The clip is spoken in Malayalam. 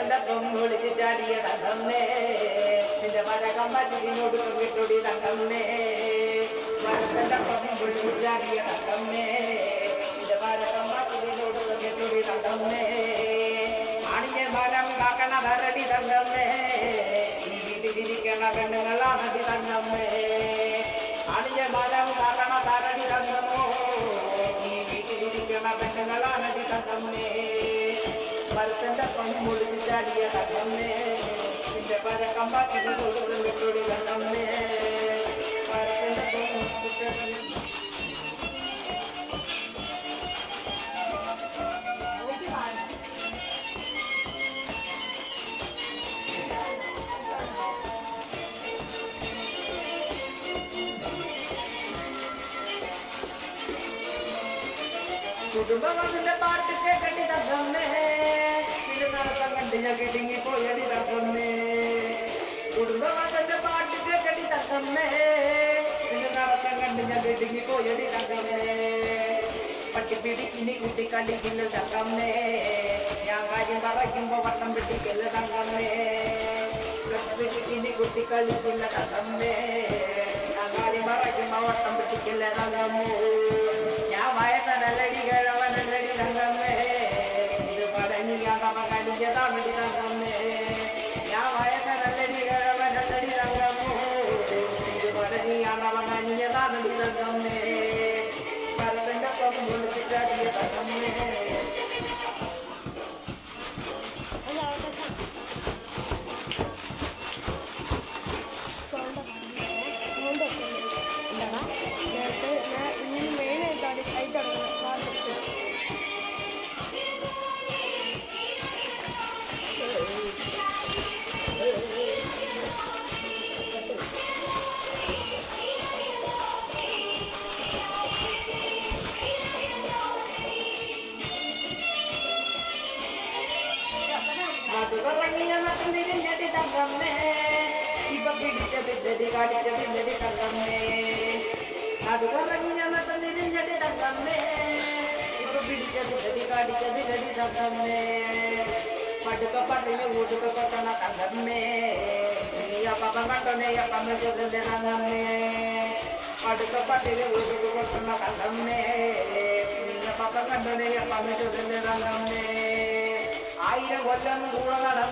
വരുത്തന്റെ പൊങ്ങൊളിച്ച് ചാടിയ തങ്കമ്മേ നിന്റെ മരകമ്പച്ചിനോട് കിട്ടൊടി തങ്കമ്മേ വരുത്തന്റെ പൊങ്ങൊളിച്ച് ചാടിയ തങ്കമ്മേ നിന്റെ മരകമ്പച്ചിനോട് കിട്ടൊടി തങ്കമ്മേ ആണിയെ മരം കാക്കണ ധരടി തങ്കമ്മേ ഈ വീട്ടിലിരിക്കണ പെണ്ണുങ്ങളാണടി തങ്കമ്മേ ആണിയെ മരം കാക്കണ ധരടി തങ്കമ്മോ ഈ വീട്ടിലിരിക്കണ പെണ്ണുങ്ങളാണടി തങ്കമ്മേ വരുത്തന്റെ പൊങ്ങൊളിച്ച് ചാടിയ തങ്കമ്മേ നിന്റെ മരകമ്പച്ചിനോട് കിട്ടൊടി തങ്കമ്മേ വരുത്തന്റെ പൊങ്ങൊളിച്ച് കുടുംബത്തിന്റെ പാട്ട് കേട്ടി തങ്കമ്മേ തിരുനടത്തം കണ്ട് ഞാൻ കിടുങ്ങി പോയടി തങ്കമ്മേ കുടുംബത്തിന്റെ പാട്ട് കേട്ടി തങ്കമ്മേ തിരുനടത്തം കണ്ട് ഞാൻ കിടുങ്ങി പോയടി തങ്കമ്മേ പട്ടിപ്പിടിക്കിനി കുട്ടിക്കളിക്കില്ല തങ്കമ്മേ ഞാൻ കാര്യം പറയുമ്പോ വട്ടം പിടിക്കില്ല തങ്കമ്മേ പിടിക്കിനി കുട്ടിക്കളിക്കില്ല തങ്കമ്മേ ഞാൻ കാര്യം പറയുമ്പോ വട്ടം പിടിക്കില്ല തങ്കമ്മോ ഞാൻ വയസ്സനല്ലടി കിഴവനല്ലടി തങ്കമ്മേ ഇത് പടങ്ങിയാതമ കടിഞ്ഞതാണടി തങ്കമ്മേ ഞാൻ വയസ്സനല്ലടി കിഴവനല്ലടി തങ്കമ്മോ ഇത് പടങ്ങിയാതമ കടിഞ്ഞതാണടി തങ്കമ്മേ വരുത്തന്റെ പൊങ്ങൊളിച്ച് ചാടിയ തങ്കമ്മേ തിരിഞ്ഞടി തങ്കമ്മേ ഇപ്പൊ പിടിച്ച പിന്നടി കാടിച്ച പിന്നടി തങ്കമ്മേ നടുകറങ്ങി ഞമ്മത്തം തിരിഞ്ഞടി തങ്കമ്മേ ഇപ്പൊ പിടിച്ച പിന്നടി കാടിച്ച പിന്നടി തങ്കമ്മേ പടുക്ക പള്ളിയിൽ ഊടുക കൊട്ടണ തങ്കമ്മേ നീ അപ്പം കണ്ടോണേ അപ്പം ചൊല്ലുന്ന തങ്കമ്മേ പടുക്ക പള്ളിയിൽ ഊടുക കൊട്ടണ തങ്കമ്മേ നീ അപ്പം കണ്ടോണേ അപ്പം ചൊല്ലുന്ന തങ്കമ്മേ 1000 കൊല്ലം കൂടെ